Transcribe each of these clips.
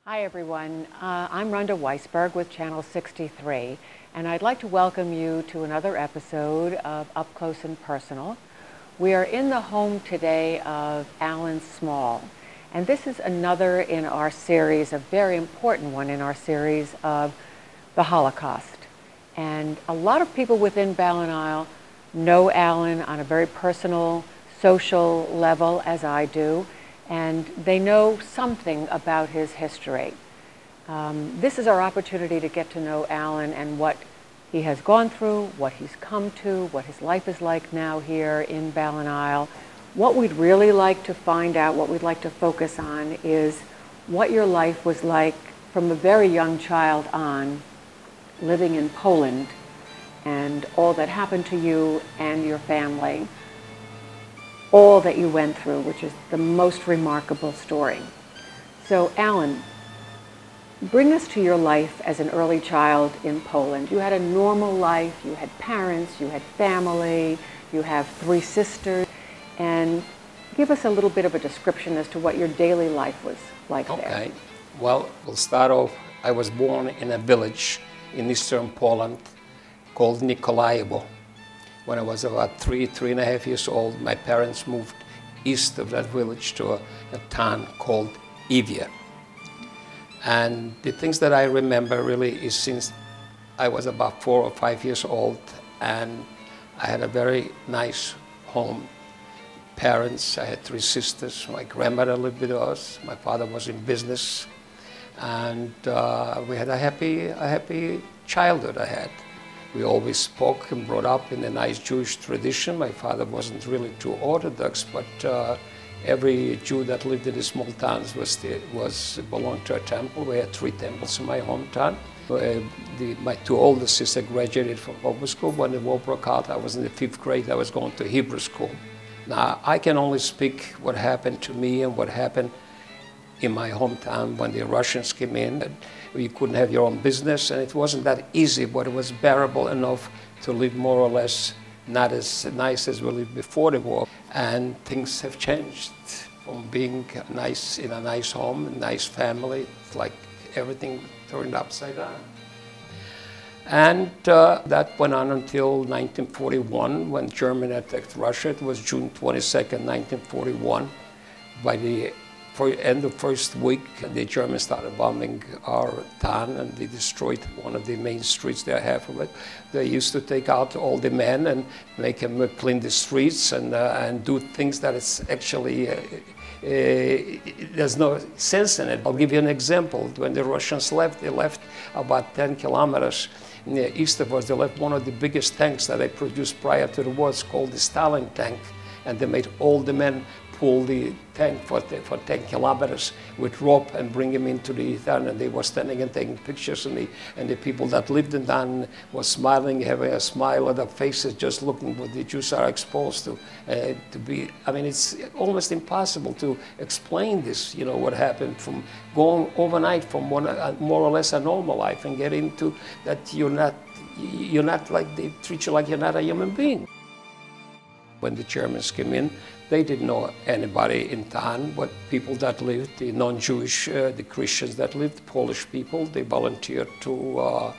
Hi everyone, I'm Rhonda Weisberg with Channel 63, and I'd like to welcome you to another episode of Up Close and Personal. We are in the home today of Alan Small, and this is another in our series, a very important one in our series of the Holocaust. And a lot of people within Ballin know Alan on a very personal, social level, as I do, and they know something about his history. This is our opportunity to get to know Alan and what he has gone through, what he's come to, what his life is like now here in Ballin. What we'd really like to find out, what we'd like to focus on, is what your life was like from a very young child on, living in Poland, and all that happened to you and your family. All that you went through, which is the most remarkable story. So, Alan, bring us to your life as an early child in Poland. You had a normal life, you had parents, you had family, you have 3 sisters, and give us a little bit of a description as to what your daily life was like there. Okay, well, we'll start off. I was born in a village in eastern Poland called Nikolaevo. When I was about 3.5 years old, my parents moved east of that village to a town called Ivia. And the things that I remember really is since I was about 4 or 5 years old, and I had a very nice home. Parents, I had 3 sisters, my grandmother lived with us, my father was in business, and we had a happy childhood I had. We always spoke and brought up in a nice Jewish tradition. My father wasn't really too orthodox, but every Jew that lived in the small towns belonged to a temple. We had 3 temples in my hometown. My 2 older sisters graduated from public school. When the war broke out, I was in the 5th grade. I was going to Hebrew school. Now, I can only speak what happened to me and what happened in my hometown when the Russians came in. You couldn't have your own business, and it wasn't that easy, but it was bearable enough to live more or less not as nice as we lived before the war. And things have changed from being nice in a nice home, a nice family. It's like everything turned upside down. And that went on until 1941, when Germany attacked Russia. It was June 22nd, 1941. By the end of first week, the Germans started bombing our town, and they destroyed one of the main streets there, half of it. They used to take out all the men and make them clean the streets and do things that is actually, there's no sense in it. I'll give you an example. When the Russians left, they left about 10 kilometers east of us. They left one of the biggest tanks that they produced prior to the war. It's called the Stalin tank, and they made all the men pull the tank for 10 kilometers with rope and bring him into the town, and they were standing and taking pictures, and the people that lived in town were smiling, having a smile on their faces, just looking what the Jews are exposed to be. I mean, it's almost impossible to explain this, what happened from going overnight from more or less a normal life and get into that you're not like, they treat you like you're not a human being. When the Germans came in, they didn't know anybody in town, but people that lived, the non-Jewish, the Christians that lived, Polish people, they volunteered to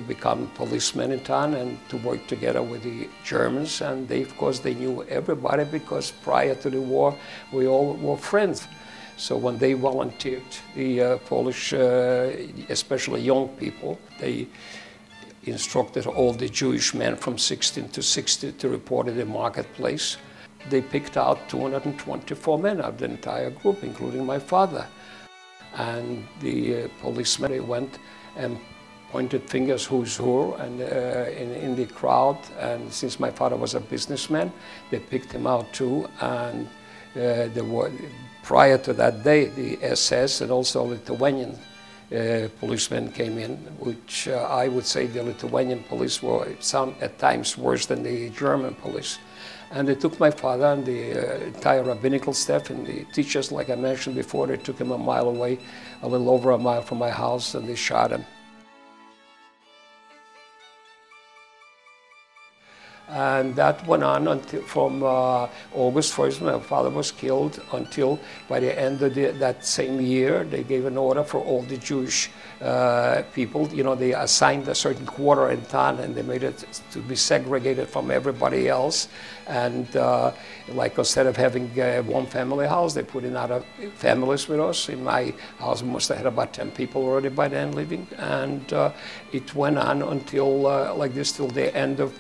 become policemen in town and to work together with the Germans. And they, of course, they knew everybody because prior to the war, we all were friends. So when they volunteered, the Polish, especially young people, they instructed all the Jewish men from 16 to 60 to report at the marketplace. They picked out 224 men of the entire group, including my father. And the policemen, they went and pointed fingers who's who and in the crowd. And since my father was a businessman, they picked him out too. And prior to that day, the SS and also Lithuanian policemen came in, which I would say the Lithuanian police were at times worse than the German police. And they took my father and the entire rabbinical staff and the teachers, like I mentioned before. They took him a mile away, a little over a mile from my house, and they shot him. And that went on until from August 1st, my father was killed, until by the end of that same year, they gave an order for all the Jewish people. You know, they assigned a certain quarter in town, and they made it to be segregated from everybody else. And like, instead of having one family house, they put in other families with us. In my house, we must have had about 10 people already by then living. And it went on until like this, till the end of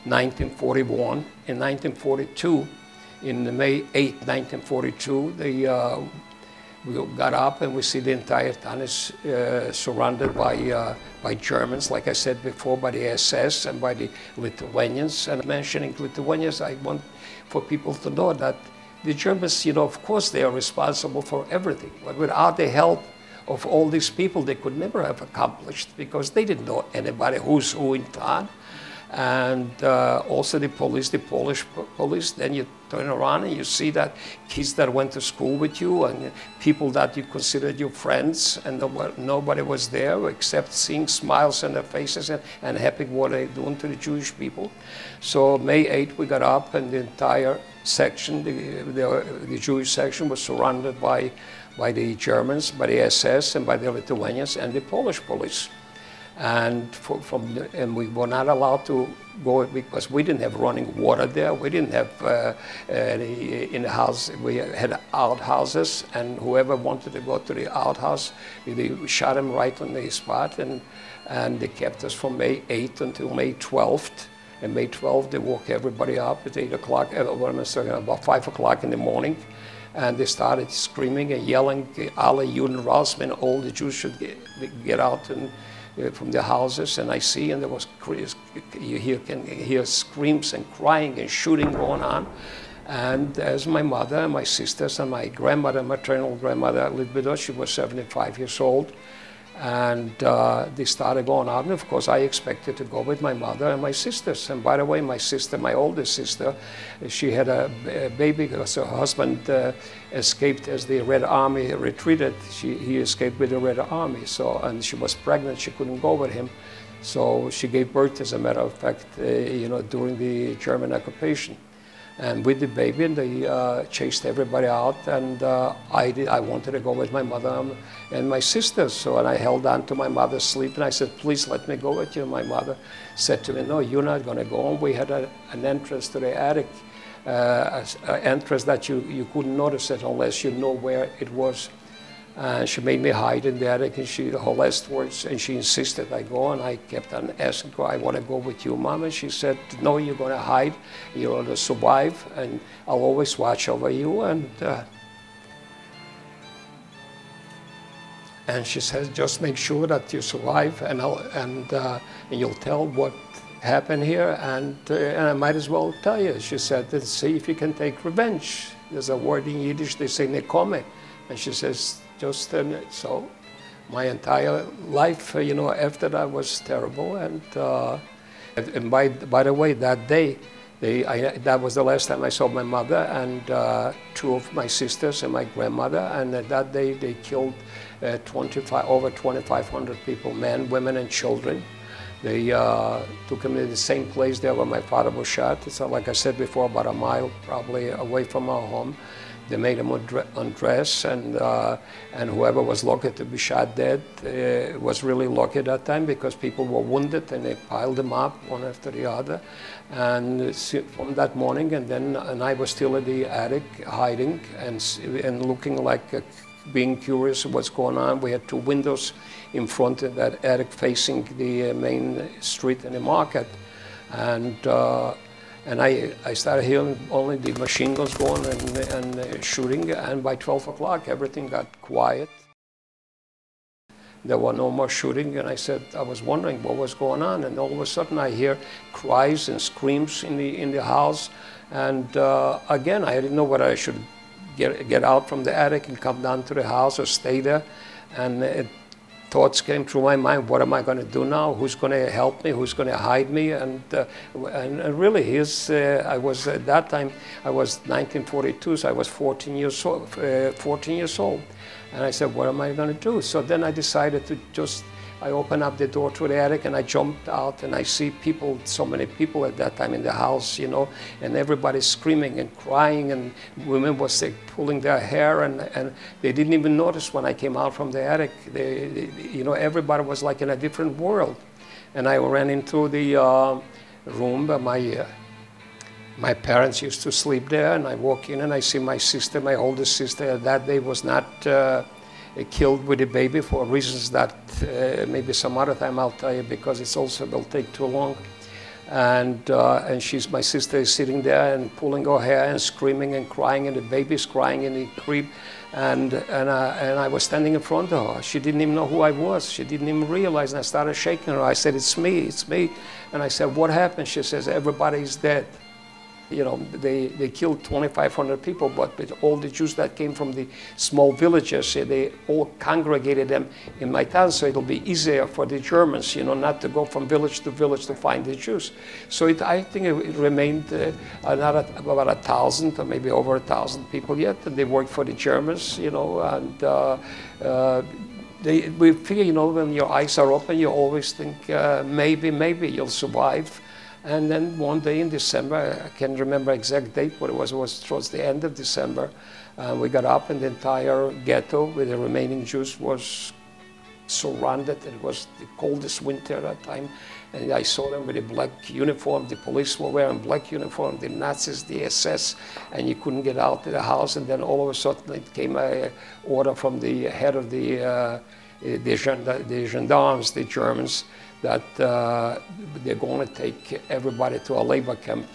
1941. In 1942, in May 8, 1942, we got up and we see the entire town is surrounded by Germans, like I said before, by the SS and by the Lithuanians. And mentioning Lithuanians, I want for people to know that the Germans, you know, of course they are responsible for everything, but without the help of all these people, they could never have accomplished, because they didn't know anybody who's who in town. And also the police, the Polish police. Then you turn around and you see that kids that went to school with you and people that you considered your friends, and nobody was there except seeing smiles on their faces and happy what they're doing to the Jewish people. So May 8th we got up, and the entire section, the Jewish section, was surrounded by the Germans, by the SS, and by the Lithuanians and the Polish police. And and we were not allowed to go, because we didn't have running water there. We didn't have any in the house. We had outhouses, and whoever wanted to go to the outhouse, they shot him right on the spot. And they kept us from May 8th until May 12th. And May 12th, they woke everybody up at 8 o'clock, about 5 o'clock in the morning. And they started screaming and yelling, "Alle Juden raus," mean all the Jews should get out and from the houses. And I see, and there was, you can hear screams and crying and shooting going on. And as my mother and my sisters and my grandmother, maternal grandmother, lived with us, she was 75 years old. And they started going out, and of course I expected to go with my mother and my sisters. And by the way, my sister, my oldest sister, she had a baby because her husband escaped as the Red Army retreated. He escaped with the Red Army, and she was pregnant, she couldn't go with him. So she gave birth, as a matter of fact, you know, during the German occupation. And with the baby, and they chased everybody out, and I wanted to go with my mother and my sisters. So, and I held on to my mother's sleeve, and I said, "Please let me go with you." My mother said to me, "No, you're not going to go." And we had an entrance to the attic, an entrance that you couldn't notice it unless you know where it was. And she made me hide in the attic, and her last words, and she insisted I go, and I kept on asking her, "I want to go with you, Mom." And she said, "No, you're going to hide, you're going to survive, and I'll always watch over you." And she says, "Just make sure that you survive, and you'll tell what happened here, and I might as well tell you." She said, "See if you can take revenge." There's a word in Yiddish, they say nekome. And she says, just so my entire life, you know, after that was terrible. And by the way, that day, that was the last time I saw my mother and two of my sisters and my grandmother. And that day they killed over 2,500 people, men, women, and children. They took them to the same place there where my father was shot. It's like I said before, about a mile probably away from our home. They made him undress, and whoever was lucky to be shot dead was really lucky that time, because people were wounded, and they piled them up one after the other. And from that morning, and I was still in the attic hiding and looking like being curious what's going on. We had two windows in front of that attic facing the main street in the market. And I started hearing only the machine guns going and shooting, and by 12 o'clock everything got quiet. There were no more shooting, and I was wondering what was going on, and all of a sudden I hear cries and screams in the house, and again I didn't know whether I should get out from the attic and come down to the house or stay there, and thoughts came through my mind. What am I going to do now? Who's going to help me? Who's going to hide me? And really, I was at that time, I was 1942, so I was 14 years old. And I said, what am I going to do? So then I decided to just I opened up the door to the attic and I jumped out, and I see people, so many people at that time in the house, you know, and everybody screaming and crying, and women was like pulling their hair, and they didn't even notice when I came out from the attic. You know, everybody was like in a different world. And I ran into the room, my parents used to sleep there, and I walk in and I see my sister, my oldest sister, that day was not killed with a baby for reasons that maybe some other time I'll tell you, because it's also will take too long. And my sister is sitting there and pulling her hair and screaming and crying, and the baby's crying in the crib. And I was standing in front of her. She didn't even know who I was. She didn't even realize, and I started shaking her. I said, it's me, it's me. And I said, what happened? She says, everybody's dead. You know, they killed 2,500 people, but with all the Jews that came from the small villages, they all congregated them in my town, so it'll be easier for the Germans, you know, not to go from village to village to find the Jews. So I think it remained about 1,000 or maybe over 1,000 people yet, and they worked for the Germans, you know, and we figure, you know, when your eyes are open, you always think maybe you'll survive. And then one day in December, I can't remember exact date, but it was towards the end of December, we got up, and the entire ghetto with the remaining Jews was surrounded. It was the coldest winter at that time, and I saw them with a black uniform. The police were wearing black uniform, the Nazis, the SS, and you couldn't get out of the house. And then all of a sudden it came an order from the head of the gendarmes, the Germans, that they're going to take everybody to a labor camp,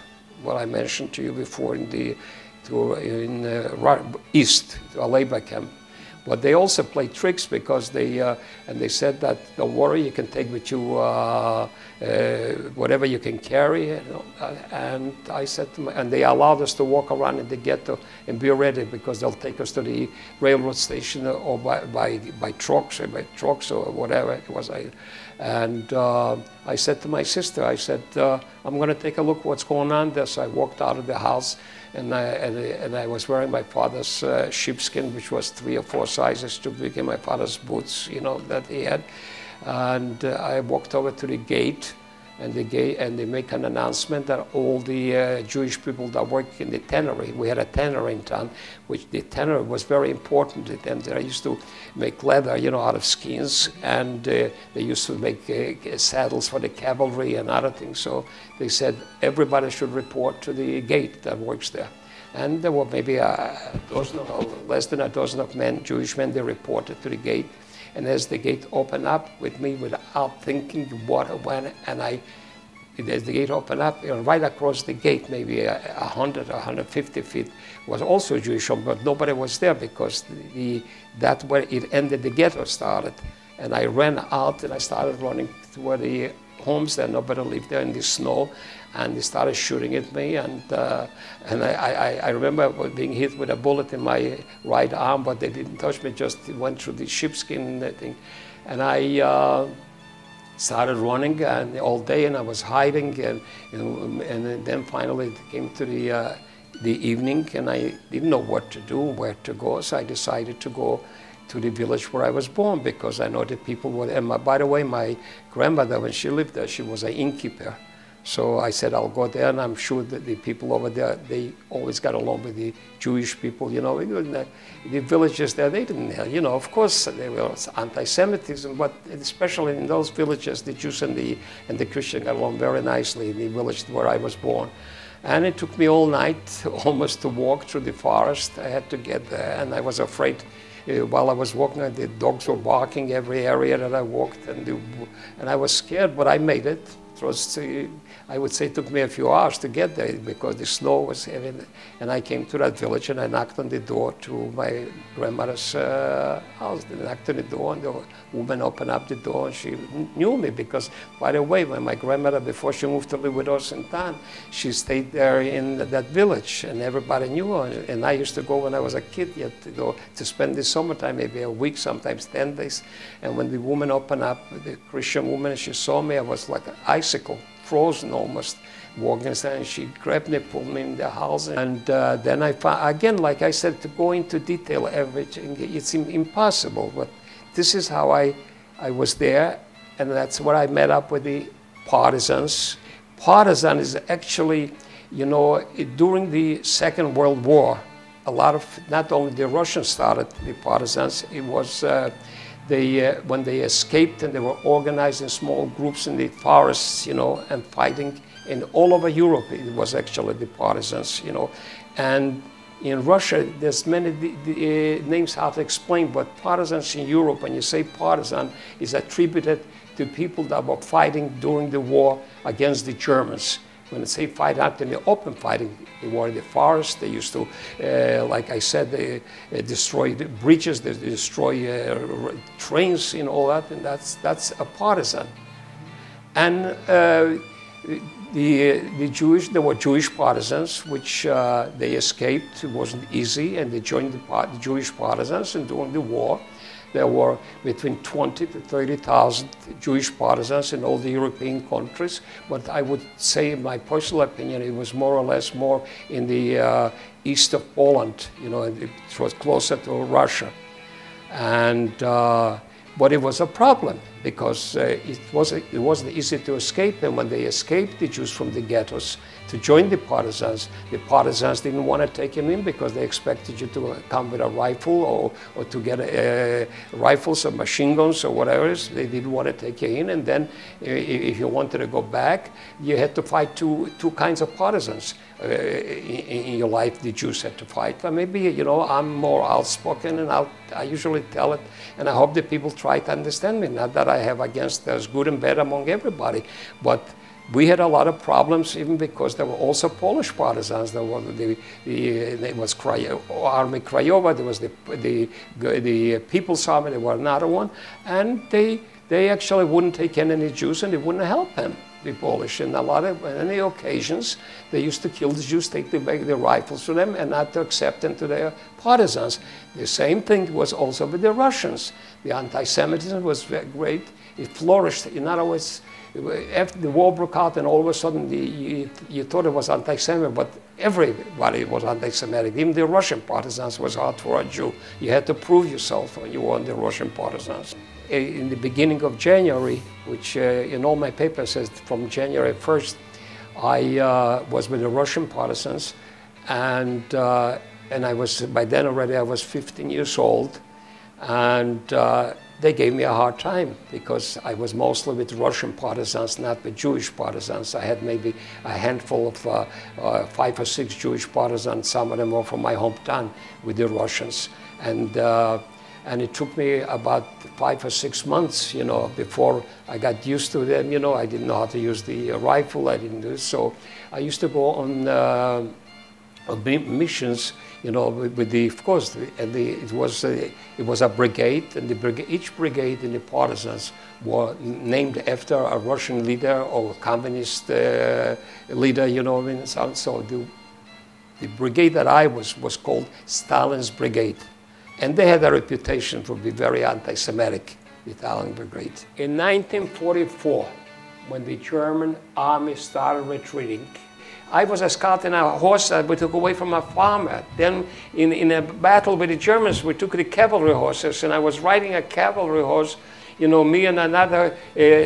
what I mentioned to you before, in east, to a labor camp. But they also played tricks, because they said that, don't worry, you can take with you whatever you can carry. You know? And I said to and they allowed us to walk around in the ghetto and be ready, because they'll take us to the railroad station or by trucks or whatever it was. And I said to my sister, I said, I'm going to take a look what's going on there. So I walked out of the house, and I was wearing my father's sheepskin, which was 3 or 4 sizes too big, and my father's boots, you know, that he had. And I walked over to the gate, and they make an announcement that all the Jewish people that work in the tannery, we had a tannery in town, which the tannery was very important to them. They used to make leather, you know, out of skins, and they used to make saddles for the cavalry and other things. So they said everybody should report to the gate that works there. And there were maybe a dozen or less than a dozen of men, Jewish men, they reported to the gate. And as the gate opened up with me, without thinking what or when, and as the gate opened up, you know, right across the gate, maybe 100 or 150 feet, was also a Jewish home, but nobody was there, because that's where it ended, the ghetto started. And I ran out, and I started running toward the homes there. Nobody lived there in the snow, and they started shooting at me. And I remember being hit with a bullet in my right arm, but they didn't touch me, just went through the sheepskin thing. And I started running all day, and I was hiding, and then finally it came to the evening, and I didn't know what to do, where to go, so I decided to go to the village where I was born, because I know the people would. And by the way, my grandmother, when she lived there, she was an innkeeper. So I said, I'll go there, and I'm sure that the people over there, they always got along with the Jewish people, you know. The villages there, they didn't, you know, of course there was anti-Semitism, but especially in those villages, the Jews and the Christians got along very nicely in the village where I was born. And it took me all night almost to walk through the forest. I had to get there, and I was afraid. While I was walking, the dogs were barking every area that I walked, and I was scared, but I made it. It was, I would say it took me a few hours to get there, because the snow was heavy. And I came to that village, and I knocked on the door to my grandmother's house. I knocked on the door, and the woman opened up the door, and she knew me, because, by the way, when my grandmother, before she moved to live with us in town, she stayed there in that village, and everybody knew her. And I used to go when I was a kid, yet to go to spend the summertime, maybe a week, sometimes 10 days. And when the woman opened up, the Christian woman, she saw me, I was like an icicle, frozen almost, walking inside, and she grabbed me, pulled me in the house. And then I found, again, like I said, to go into detail everything, it's impossible, but this is how I was there, and that's where I met up with the partisans. Partisan is actually, you know, during the Second World War, a lot of, not only the Russians started the partisans, it was when they escaped and they were organized in small groups in the forests, you know, and fighting in all over Europe. It was actually the partisans, you know. And in Russia, there's many names how to explain, but partisans in Europe, when you say partisan, is attributed to people that were fighting during the war against the Germans. When they say fight out in the open fighting, they were in the forest. They used to, like I said, they destroy the bridges, they destroy trains and all that, and that's a partisan. And there were Jewish partisans, which they escaped. It wasn't easy, and they joined the Jewish partisans. And during the war, there were between 20 to 30,000 Jewish partisans in all the European countries. But I would say, in my personal opinion, it was more or less more in the east of Poland. You know, it was closer to Russia. And but it was a problem because it wasn't easy to escape. And when they escaped, the Jews from the ghettos, to join the partisans didn't want to take him in because they expected you to come with a rifle or to get rifles or machine guns or whatever it is. They didn't want to take you in. And then if you wanted to go back, you had to fight two kinds of partisans. In your life, the Jews had to fight. But maybe, you know, I'm more outspoken, and I usually tell it, and I hope that people try to understand me. Not that I have against there's good and bad among everybody, but we had a lot of problems even because there were also Polish partisans. There were it was Army Krajowa, there was the People's Army, there was another one, and they actually wouldn't take in any Jews, and they wouldn't help them, the Polish. And many occasions, they used to kill the Jews, take the rifles from them, and not to accept them to their partisans. The same thing was also with the Russians. The anti-Semitism was very great. It flourished. In other words, after the war broke out, and all of a sudden you thought it was anti-Semitic, but everybody was anti-Semitic. Even the Russian partisans was hard for a Jew. You had to prove yourself when you were in the Russian partisans. In the beginning of January, which in all my papers says from January 1st, I was with the Russian partisans, and I was, by then already I was 15 years old, and they gave me a hard time because I was mostly with Russian partisans, not with Jewish partisans. I had maybe a handful of 5 or 6 Jewish partisans. Some of them were from my hometown with the Russians. And it took me about 5 or 6 months, you know, before I got used to them. You know, I didn't know how to use the rifle. I didn't do so. I used to go on missions, you know, with the, of course, it was a brigade, and each brigade in the partisans were named after a Russian leader or a communist leader, you know. I mean, so the brigade that I was called Stalin's Brigade. And they had a reputation for being very anti-Semitic, the Italian Brigade. In 1944, when the German army started retreating, I was a scout in a horse that we took away from a farmer. Then in a battle with the Germans, we took the cavalry horses, and I was riding a cavalry horse, you know, me and another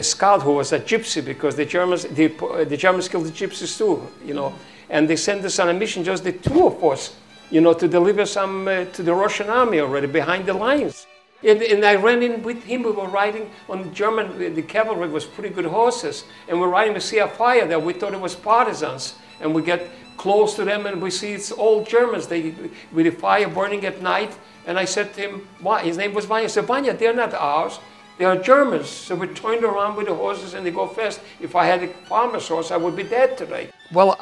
scout who was a gypsy, because the Germans killed the gypsies too, you know. And they sent us on a mission, just the two of us, you know, to deliver some to the Russian army already behind the lines. And I ran in with him. We were riding on the German, the cavalry was pretty good horses, and we're riding to see a fire there. We thought it was partisans, and we get close to them, and we see it's all Germans. With the fire burning at night, and I said to him, his name was Vanya. I said, Vanya, they're not ours. They are Germans. So we turned around with the horses, and they go fast. If I had a farmer's horse, I would be dead today. Well,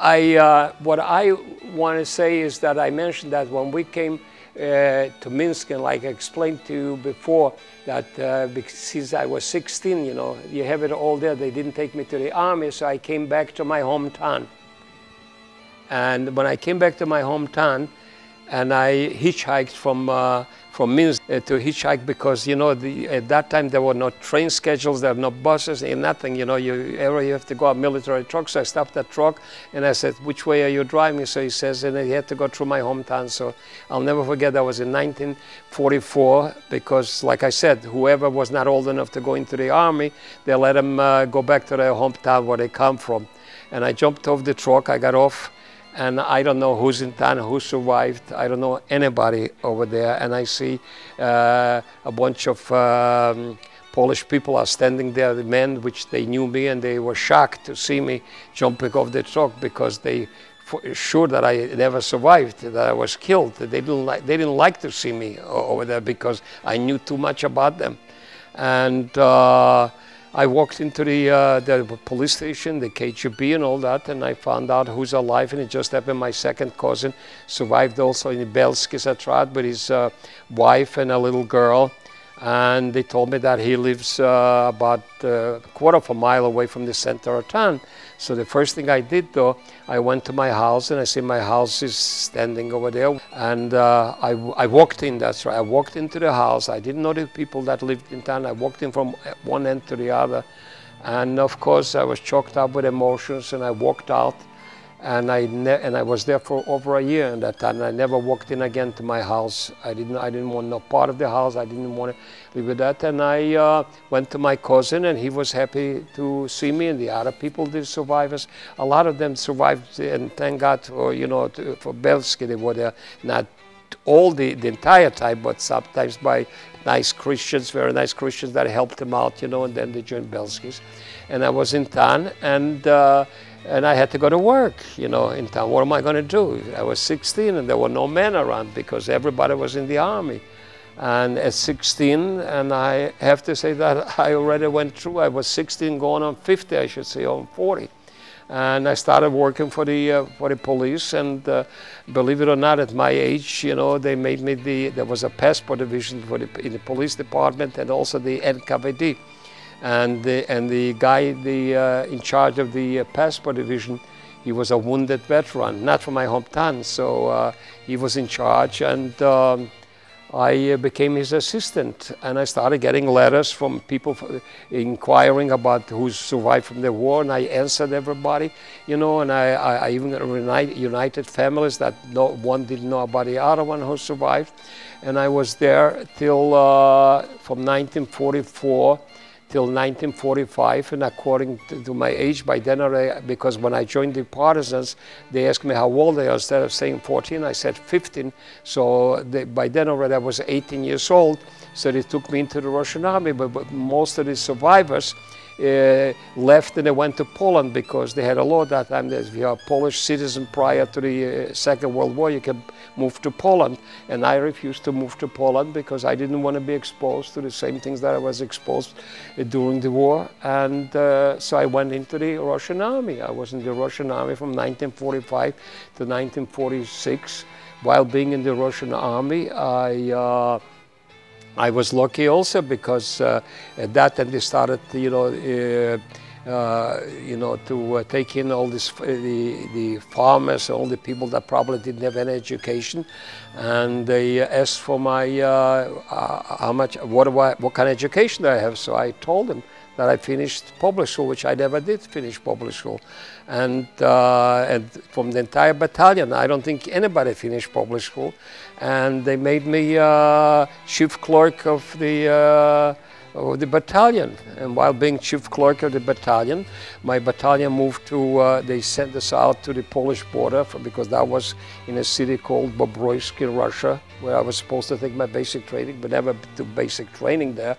what I want to say is that I mentioned that when we came to Minsk, and like I explained to you before, that since I was 16, you know, you have it all there. They didn't take me to the army, so I came back to my hometown. And when I came back to my hometown, and I hitchhiked from Minsk to hitchhike because, you know, at that time there were no train schedules, there were no buses, and nothing. You know, you have to go on military truck. So I stopped that truck and I said, "Which way are you driving?" So he says, and he had to go through my hometown. So I'll never forget, that was in 1944, because like I said, whoever was not old enough to go into the army, they let them go back to their hometown where they come from. And I jumped off the truck, I got off, and I don't know who's in town, who survived. I don't know anybody over there. And I see a bunch of Polish people are standing there, the men, which they knew me, and they were shocked to see me jumping off the truck because they sure that I never survived, that I was killed. They didn't like to see me over there because I knew too much about them. And I walked into the police station, the KGB and all that, and I found out who's alive, and it just happened my second cousin survived also in Belsky Satrat with his wife and a little girl. And they told me that he lives about a quarter of a mile away from the center of town. So the first thing I did, though, I went to my house, and I see my house is standing over there. And I walked in, that's right. I walked into the house. I didn't know the people that lived in town. I walked in from one end to the other. And of course, I was choked up with emotions, and I walked out. And I was there for over a year in that time. And I never walked in again to my house. I didn't want no part of the house. I didn't want to live with that. And I went to my cousin, and he was happy to see me. And the other people, the survivors, a lot of them survived. And thank God for, you know, for Belsky, they were there not all the entire time, but sometimes by nice Christians, very nice Christians that helped them out, you know. And then they joined Belsky's. And I was in town, and I had to go to work, you know, in town. What am I going to do? I was 16, and there were no men around because everybody was in the army. And at 16, and I have to say that I already went through, I was 16 going on 50, I should say, on 40. And I started working for the police, and believe it or not, at my age, you know, they made me there was a passport division in the police department, and also the NKVD. And the guy in charge of the passport division, he was a wounded veteran, not from my hometown, so he was in charge, and I became his assistant. And I started getting letters from people inquiring about who survived from the war, and I answered everybody, you know, and I even united families that one didn't know about the other one who survived. And I was there till from 1944 till 1945, and according to my age, by then, because when I joined the partisans, they asked me how old I was. Instead of saying 14, I said 15. So by then already I was 18 years old, so they took me into the Russian army. But most of the survivors left, and they went to Poland because they had a law that time that if you're a Polish citizen prior to the Second World War, you can move to Poland. And I refused to move to Poland because I didn't want to be exposed to the same things that I was exposed during the war. And so I went into the Russian army. I was in the Russian army from 1945 to 1946. While being in the Russian army, I was lucky also because at that time they started, you know, to take in all this, the farmers, all the people that probably didn't have any education, and they asked for my how much, what kind of education do I have? So I told them that I finished public school, which I never did finish public school, and from the entire battalion, I don't think anybody finished public school, and they made me chief clerk of the battalion. And while being chief clerk of the battalion, my battalion moved to, they sent us out to the Polish border because that was in a city called Bobroisk in Russia, where I was supposed to take my basic training, but never took basic training there.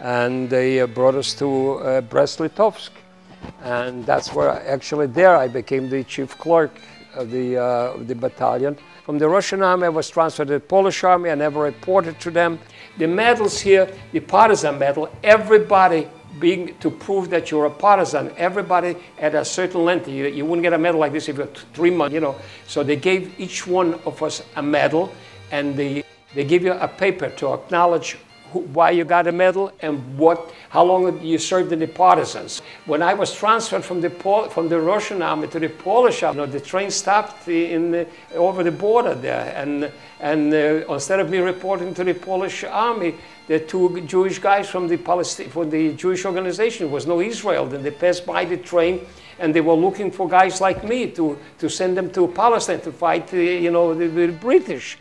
And they brought us to Brest-Litovsk. And that's where, actually there I became the chief clerk of the battalion. From the Russian army, I was transferred to the Polish army. I never reported to them. The medals here, the partisan medal, everybody being to prove that you're a partisan, everybody at a certain length. You wouldn't get a medal like this if you're 3 months, you know. So they gave each one of us a medal, and they give you a paper to acknowledge why you got a medal and how long you served in the partisans. When I was transferred from the Russian army to the Polish army, the train stopped over the border there, and instead of me reporting to the Polish army, the two Jewish guys from the Jewish organization, there was no Israel, then they passed by the train, and they were looking for guys like me to send them to Palestine to fight the British,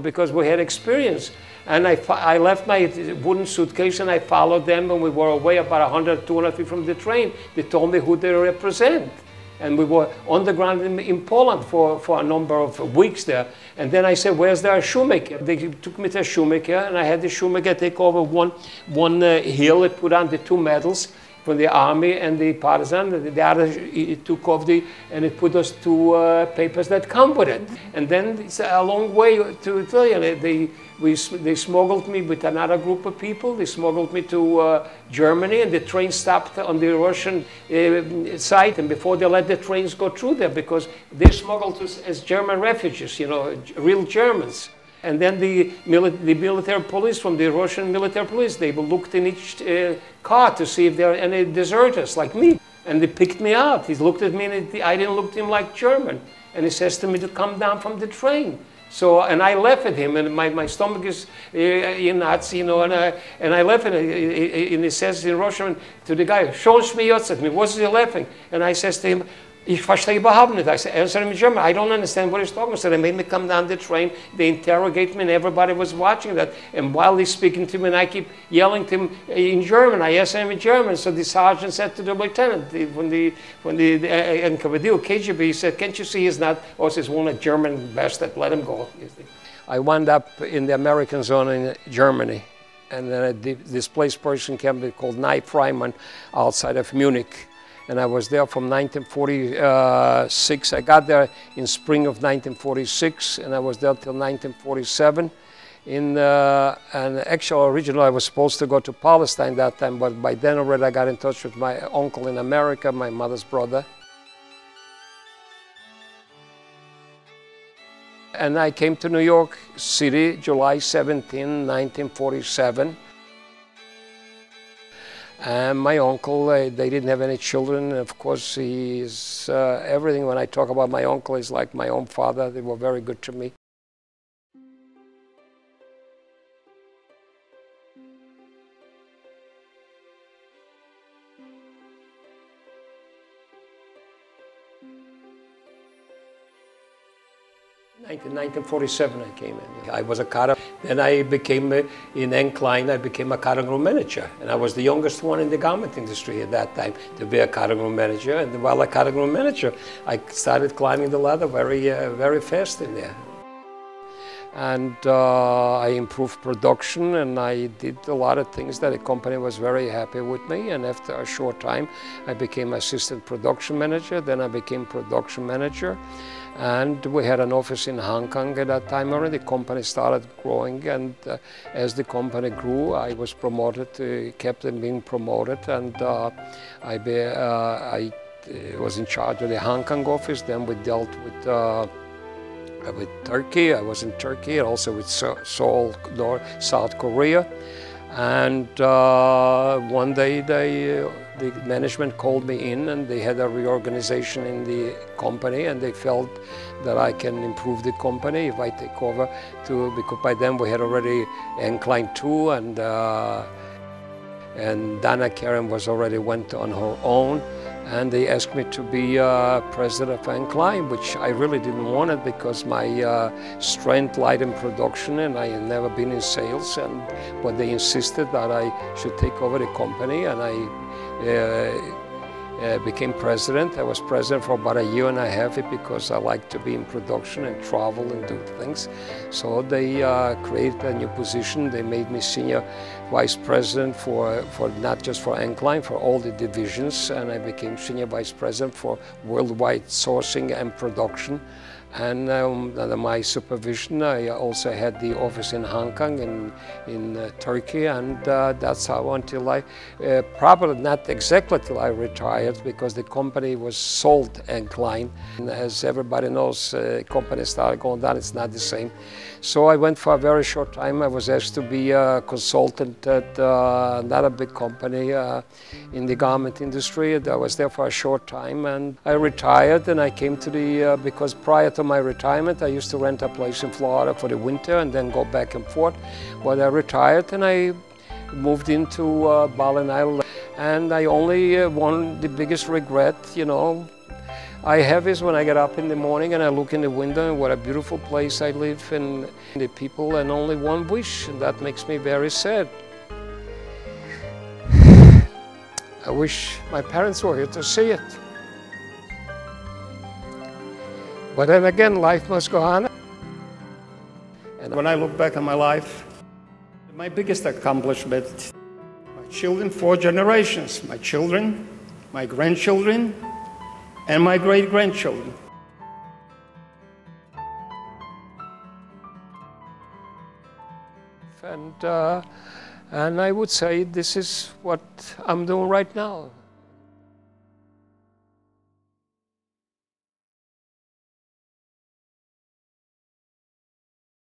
because we had experience. And I left my wooden suitcase and I followed them, and we were away about 100, 200 feet from the train. They told me who they represent. And we were on the ground in Poland for a number of weeks there. And then I said, where's their shoemaker? They took me to a shoemaker, and I had the shoemaker take over one hill and put on the two medals from the army and the partisan. The other, he took off and it put those two papers that come with it. And then it's a long way to tell you. They smuggled me with another group of people. They smuggled me to Germany, and the train stopped on the Russian side. And before they let the trains go through there, because they smuggled us as German refugees, real Germans. And then the military police from the Russian military police, they looked in each car to see if there are any deserters like me. And they picked me out. He looked at me, and I didn't look to him like German. And he says to me to come down from the train. So, and I laughed at him, and my stomach is in knots, and I laughed at him, and he says in Russian to the guy, "Schon смеется at me." What's he laughing? And I says to him, "Ich verstehe überhaupt nicht." I said, answer him in German. I don't understand what he's talking about. So they made me come down the train. They interrogate me, and everybody was watching that. And while he's speaking to me, and I keep yelling to him in German, I asked him in German. So the sergeant said to the lieutenant, when the NKVD or KGB, he said, "Can't you see he's not, or he's one a German bastard, let him go." I wound up in the American zone in Germany. And then a displaced person camp called Nye Freimann outside of Munich. And I was there from 1946. I got there in spring of 1946, and I was there till 1947. And actually, originally, I was supposed to go to Palestine that time, but by then already I got in touch with my uncle in America, my mother's brother. And I came to New York City, July 17, 1947. And my uncle, they didn't have any children. Of course, he's everything. When I talk about my uncle, he's like my own father. They were very good to me. In 1947 I came in. I was a cutter. Then I became, in Incline, I became a cutting room manager. And I was the youngest one in the garment industry at that time to be a cutting room manager. And while a cutting room manager, I started climbing the ladder very fast in there. And I improved production, and I did a lot of things that the company was very happy with me. And after a short time, I became assistant production manager. Then I became production manager. And we had an office in Hong Kong at that time already. The company started growing, and as the company grew, I was promoted, kept on being promoted, and I was in charge of the Hong Kong office. Then we dealt with Turkey. I was in Turkey, and also with Seoul, South Korea. And one day the management called me in, and they had a reorganization in the company, and they felt that I can improve the company if I take over because by then we had already Incline 2, and Dana Karen went on her own. And they asked me to be president of Incline, which I really didn't want it because my strength lied in production, and I had never been in sales. But they insisted that I should take over the company, and I became president. I was president for about a year and a half because I like to be in production and travel and do things. So they created a new position. They made me senior vice president for not just for Incline, for all the divisions, and I became senior vice president for worldwide sourcing and production. And under my supervision, I also had the office in Hong Kong and in Turkey, and that's how until I, probably not exactly till I retired, because the company was sold and Klein. And as everybody knows, companies started going down, it's not the same. So I went for a very short time. I was asked to be a consultant at another big company in the garment industry. I was there for a short time, and I retired, and I came to the, because prior to my retirement, I used to rent a place in Florida for the winter and then go back and forth. But I retired and I moved into Bali Island, and I only, the biggest regret, you know, I have is when I get up in the morning and I look in the window and what a beautiful place I live and the people, and only one wish, and that makes me very sad. I wish my parents were here to see it. But then again, life must go on. And when I look back on my life, my biggest accomplishment, my children, 4 generations, my children, my grandchildren, and my great-grandchildren. And I would say this is what I'm doing right now.